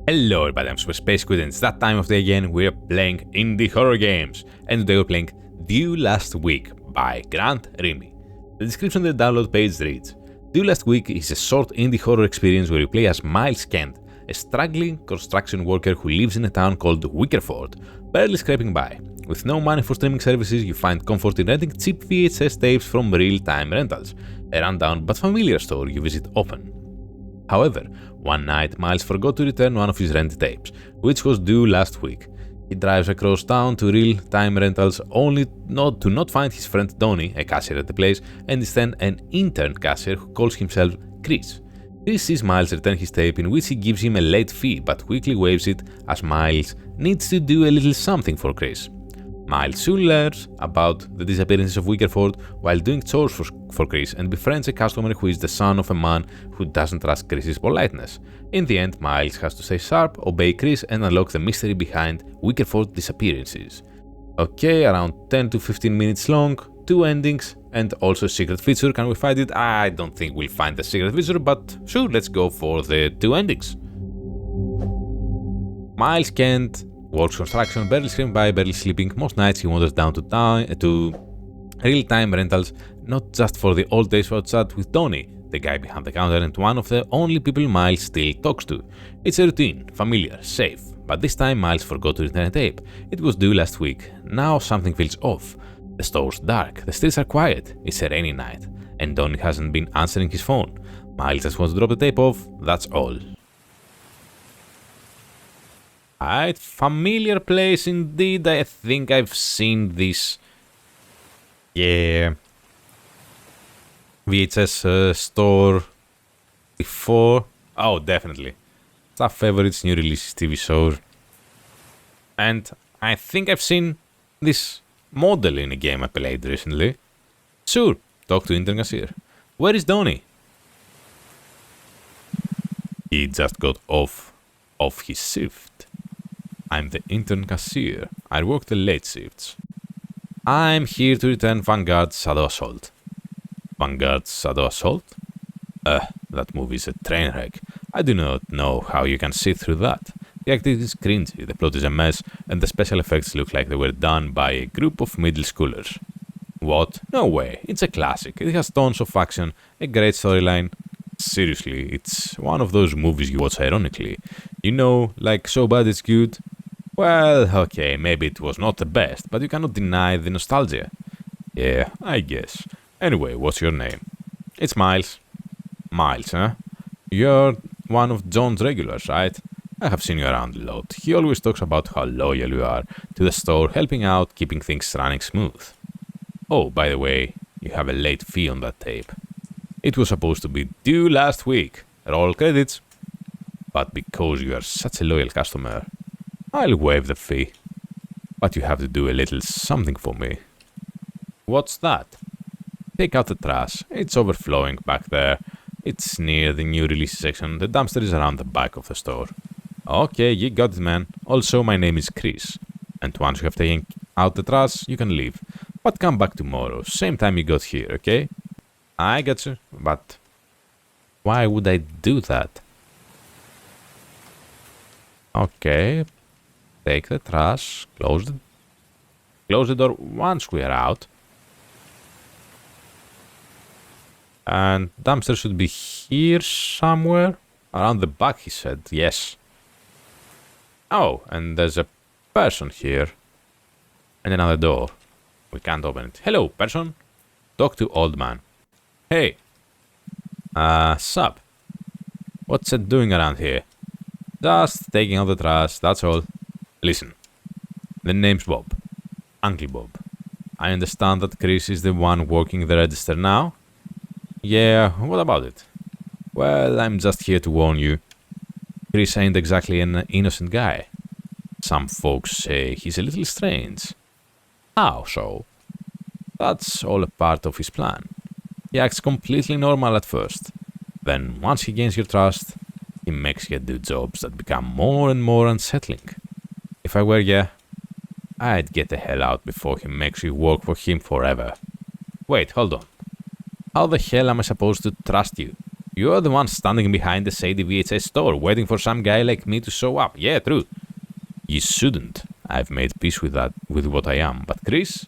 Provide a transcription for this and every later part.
Hello everybody, I'm Super Space Squid and it's that time of day again. We're playing indie horror games. And today we're playing Due Last Week by GrantRimi. The description on the download page reads: Due Last Week is a short indie horror experience where you play as Miles Kent, a struggling construction worker who lives in a town called Wickerford, barely scraping by. With no money for streaming services, you find comfort in renting cheap VHS tapes from real-time rentals, a rundown but familiar store you visit often. However, one night Miles forgot to return one of his rented tapes, which was due last week. He drives across town to real-time rentals only to not find his friend Donnie, a cashier at the place, and instead an intern cashier who calls himself Chris. Chris sees Miles return his tape, in which he gives him a late fee but quickly waives it as Miles needs to do a little something for Chris. Miles soon learns about the disappearances of Wickerford while doing chores for Chris and befriends a customer who is the son of a man who doesn't trust Chris's politeness. In the end, Miles has to stay sharp, obey Chris, and unlock the mystery behind Wickerford disappearances. Okay, around 10 to 15 minutes long, 2 endings, and also a secret feature. Can we find it? I don't think we'll find the secret feature, but sure, let's go for the 2 endings. Miles Kent works construction, barely scraping by, barely sleeping. Most nights he wanders down to real-time rentals, not just for the old days for a chat with Donnie, the guy behind the counter and one of the only people Miles still talks to. It's a routine, familiar, safe, but this time Miles forgot to return a tape. It was due last week. Now something feels off. The store's dark, the streets are quiet, it's a rainy night, and Donnie hasn't been answering his phone. Miles just wants to drop the tape off, that's all. Alright, familiar place indeed. I think I've seen this. Yeah. VHS store before. Oh, definitely. Stuff favorites, new releases, TV shows. And I think I've seen this model in a game I played recently. Sure, talk to intern cashier. Where is Donnie? He just got off his shift. I'm the intern cashier. I work the late shifts. I'm here to return Vanguard's Shadow Assault. Vanguard's Shadow Assault? That movie's a train wreck. I do not know how you can sit through that. The acting is cringy, the plot is a mess, and the special effects look like they were done by a group of middle schoolers. What? No way. It's a classic. It has tons of action, a great storyline. Seriously, it's one of those movies you watch ironically. You know, like so bad it's good. Well, okay, maybe it was not the best, but you cannot deny the nostalgia. Yeah, I guess. Anyway, what's your name? It's Miles. Miles, huh? You're one of John's regulars, right? I have seen you around a lot. He always talks about how loyal you are to the store, helping out, keeping things running smooth. Oh, by the way, you have a late fee on that tape. It was supposed to be due last week. Roll credits. But because you are such a loyal customer, I'll waive the fee. But you have to do a little something for me. What's that? Take out the trash. It's overflowing back there. It's near the new release section. The dumpster is around the back of the store. Okay, you got it, man. Also, my name is Chris. And once you have taken out the trash, you can leave. But come back tomorrow, same time you got here, okay? I got you, but why would I do that? Okay, take the trash, close the door once we're out. And dumpster should be here somewhere. Around the back, he said, yes. Oh, and there's a person here. And another door. We can't open it. Hello, person. Talk to old man. Hey. Sup? What's it doing around here? Just taking out the trash, that's all. Listen. The name's Bob. Uncle Bob. I understand that Chris is the one working the register now? Yeah, what about it? Well, I'm just here to warn you. Chris ain't exactly an innocent guy. Some folks say he's a little strange. How so? That's all a part of his plan. He acts completely normal at first. Then, once he gains your trust, he makes you do jobs that become more and more unsettling. If I were you, I'd get the hell out before he makes you work for him forever. Wait, hold on. How the hell am I supposed to trust you? You're the one standing behind the shady VHS store, waiting for some guy like me to show up. Yeah, true. You shouldn't. I've made peace with that, with what I am. But Chris,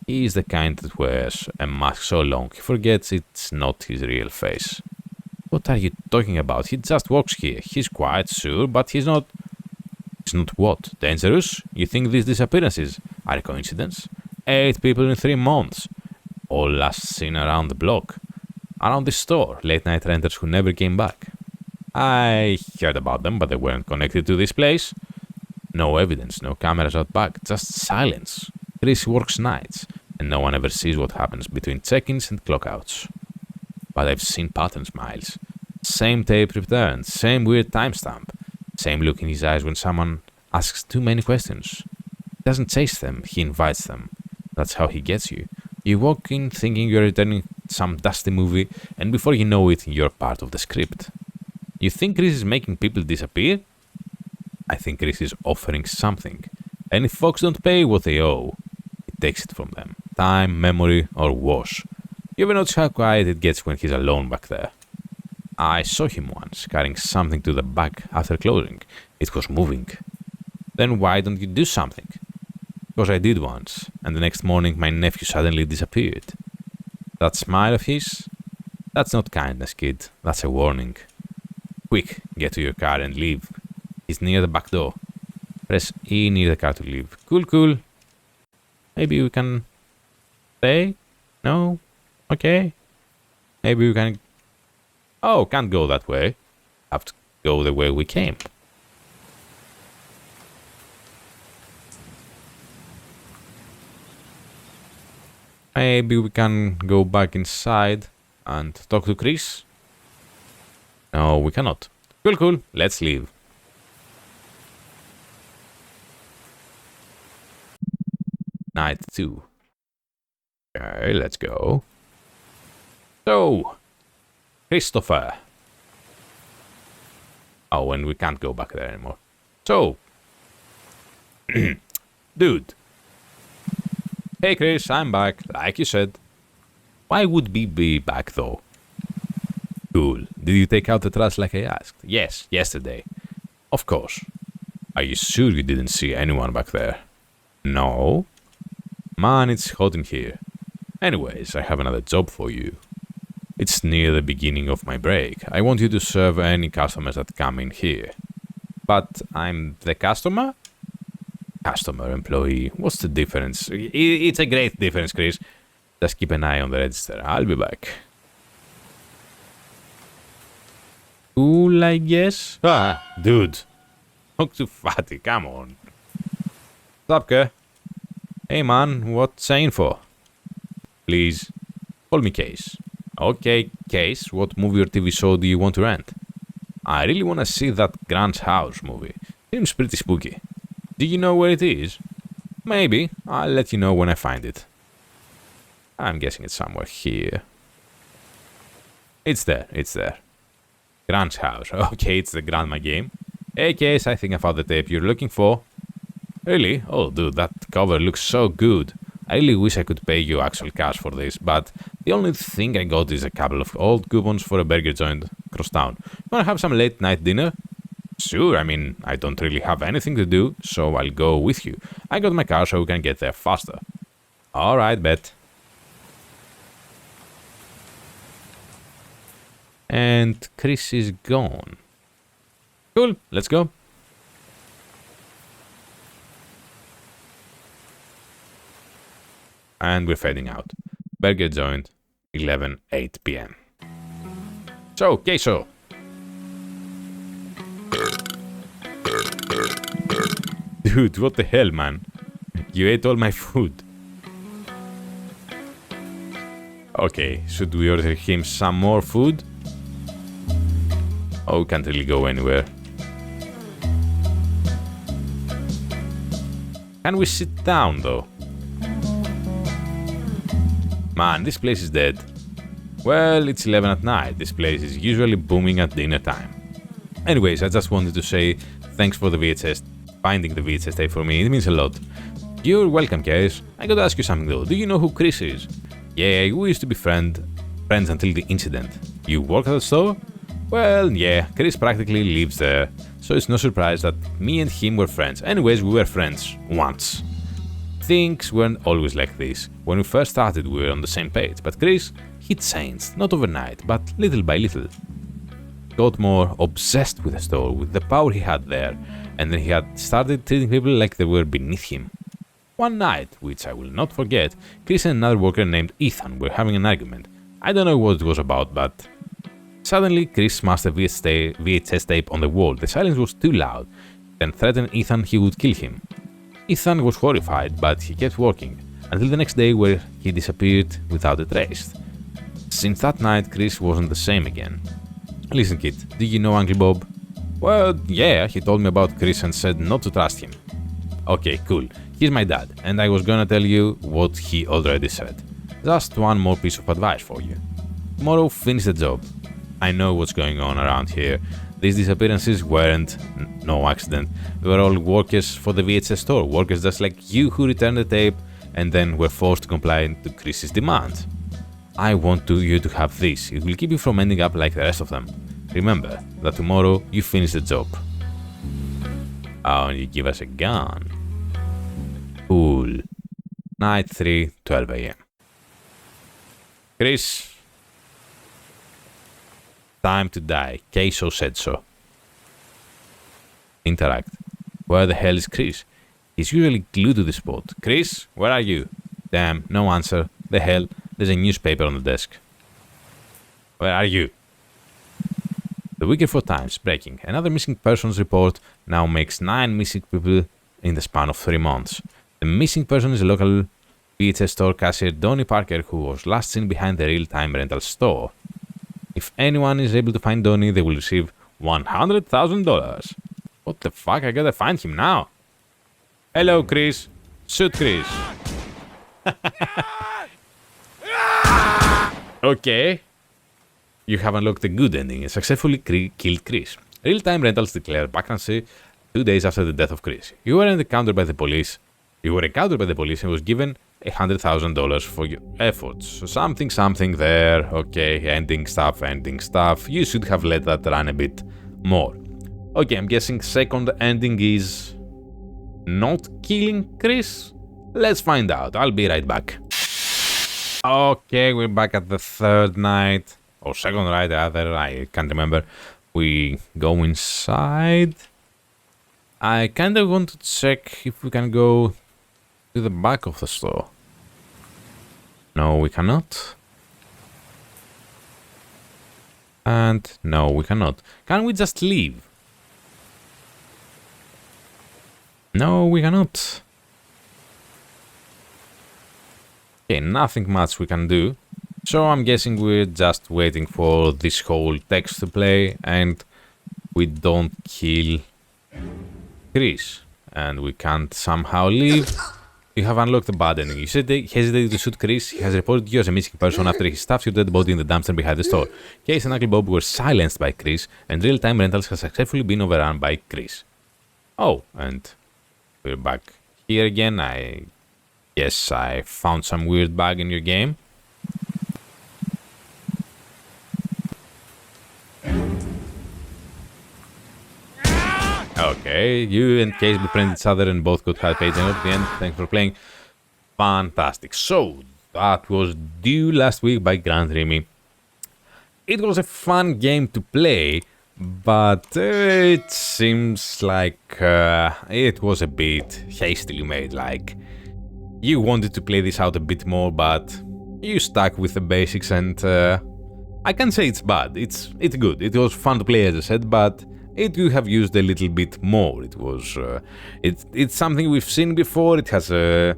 he is the kind that wears a mask so long he forgets it's not his real face. What are you talking about? He just works here. He's quiet, sure, but he's not... He's not what? Dangerous? You think these disappearances are a coincidence? 8 people in 3 months. All last seen around the block. Around the store, late-night renters who never came back. I heard about them, but they weren't connected to this place. No evidence, no cameras out back, just silence. Chris works nights, and no one ever sees what happens between check-ins and clockouts. But I've seen patterns, Miles. Same tape returned, same weird timestamp, same look in his eyes when someone asks too many questions. He doesn't chase them, he invites them. That's how he gets you. You walk in thinking you're returning some dusty movie, and before you know it, you're part of the script. You think Chris is making people disappear? I think Chris is offering something. And if folks don't pay what they owe, he takes it from them. Time, memory, or worse. You ever notice how quiet it gets when he's alone back there? I saw him once, carrying something to the back after closing. It was moving. Then why don't you do something? Because I did once, and the next morning my nephew suddenly disappeared. That smile of his? That's not kindness, kid. That's a warning. Quick, get to your car and leave. He's near the back door. Press E near the car to leave. Cool. Maybe we can stay? No? Okay. Maybe we can... Oh, can't go that way. Have to go the way we came. Maybe we can go back inside and talk to Chris? No, we cannot. Cool. Let's leave. Night 2. Okay, let's go. So, Christopher. Oh, and we can't go back there anymore. So, dude. Hey Chris, I'm back, like you said. Why would we be back though? Cool. Did you take out the trash like I asked? Yes, yesterday. Of course. Are you sure you didn't see anyone back there? No? Man, it's hot in here. Anyways, I have another job for you. It's near the beginning of my break. I want you to serve any customers that come in here. But I'm the customer? Customer, employee, what's the difference? It's a great difference, Chris. Just keep an eye on the register. I'll be back. Cool, I guess? Ah, dude. Talk to Fatty, come on. What's up, Kerr? Hey man, what's saying for? Please, call me Case. Okay, Case, what movie or TV show do you want to rent? I really want to see that Grant's house movie. Seems pretty spooky. Do you know where it is? Maybe. I'll let you know when I find it. I'm guessing it's somewhere here. It's there. Grant's house. Okay, it's the grandma game. Hey, Case, I think I found the tape you're looking for. Really? Oh, dude, that cover looks so good. I really wish I could pay you actual cash for this, but the only thing I got is a couple of old coupons for a burger joint across town. You wanna have some late night dinner? Sure, I mean, I don't really have anything to do, so I'll go with you. I got my car so we can get there faster. Alright, bet. And Chris is gone. Cool, let's go. And we're fading out. Burger joint, 11:08 p.m. So, queso. Dude, what the hell, man? You ate all my food. Okay, should we order him some more food? Oh, can't really go anywhere. Can we sit down, though? Man, this place is dead. Well, it's 11 at night. This place is usually booming at dinner time. Anyways, I just wanted to say thanks for the VHS, finding the VHS tape for me. It means a lot. You're welcome, Case. I gotta ask you something though. Do you know who Chris is? Yeah, we used to be friends until the incident. You work at the store? Well, yeah, Chris practically lives there, so it's no surprise that me and him were friends. Anyways, we were friends once. Things weren't always like this. When we first started, we were on the same page, but Chris, he changed, not overnight, but little by little. Got more obsessed with the store, with the power he had there, and then he had started treating people like they were beneath him. One night, which I will not forget, Chris and another worker named Ethan were having an argument. I don't know what it was about, but suddenly Chris smashed a VHS tape on the wall. The silence was too loud, and threatened Ethan he would kill him. Ethan was horrified, but he kept working, until the next day where he disappeared without a trace. Since that night, Chris wasn't the same again. Listen, kid, do you know Uncle Bob? Well, yeah, he told me about Chris and said not to trust him. Okay, cool. He's my dad, and I was gonna tell you what he already said. Just one more piece of advice for you. Tomorrow, finish the job. I know what's going on around here. These disappearances weren't no accident. They were all workers for the VHS store, workers just like you who returned the tape and then were forced to comply to Chris's demands. I want you to have this. It will keep you from ending up like the rest of them. Remember that tomorrow you finish the job. Oh, and you give us a gun. Cool. Night 3, 12 AM. Chris. Time to die. Queso said so. Interact. Where the hell is Chris? He's usually glued to the spot. Chris, where are you? Damn, no answer. The hell? There's a newspaper on the desk. Where are you? The Wickerford Times breaking. Another missing persons report now makes 9 missing people in the span of 3 months. The missing person is a local VHS store cashier Donnie Parker, who was last seen behind the real-time rental store. If anyone is able to find Donnie, they will receive $100,000. What the fuck? I gotta find him now. Hello, Chris. Shoot, Chris. Okay. You have unlocked the good ending and successfully killed Chris. Real-time rentals declared bankruptcy 2 days after the death of Chris. You were encountered by the police. And was given $100,000 for your efforts. So something there. Okay, ending stuff. You should have let that run a bit more. Okay, I'm guessing second ending is not killing Chris? Let's find out. I'll be right back. Okay, we're back at the third night. Or second night, rather. I can't remember. We go inside. I kinda want to check if we can go to the back of the store. No, we cannot. And no, we cannot. Can we just leave? No, we cannot. Okay, nothing much we can do. So I'm guessing we're just waiting for this whole text to play and we don't kill Chris. And we can't somehow leave. You have unlocked the bad ending. You said they hesitated to shoot Chris. He has reported you as a missing person after he stuffed your dead body in the dumpster behind the store. Case and Uncle Bob were silenced by Chris, and real-time rentals has successfully been overrun by Chris. Oh, and we're back here again. I guess I found some weird bug in your game. Okay, you and Case befriended each other and both got high pages at the end. Thanks for playing. Fantastic. So, that was due last week by GrantRimi. It was a fun game to play, but it seems like it was a bit hastily made. Like, you wanted to play this out a bit more, but you stuck with the basics, and I can't say it's bad. It's good. It was fun to play, as I said, but it could have used a little bit more. It was it's something we've seen before. It has a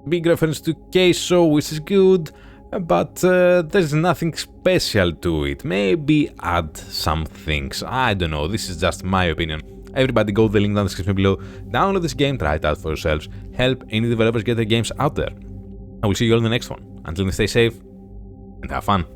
big reference to queso, which is good, but there's nothing special to it. Maybe add some things. I don't know. This is just my opinion. Everybody go to the link down in the description below. Download this game, try it out for yourselves. Help indie developers get their games out there. I will see you all in the next one. Until then, stay safe and have fun.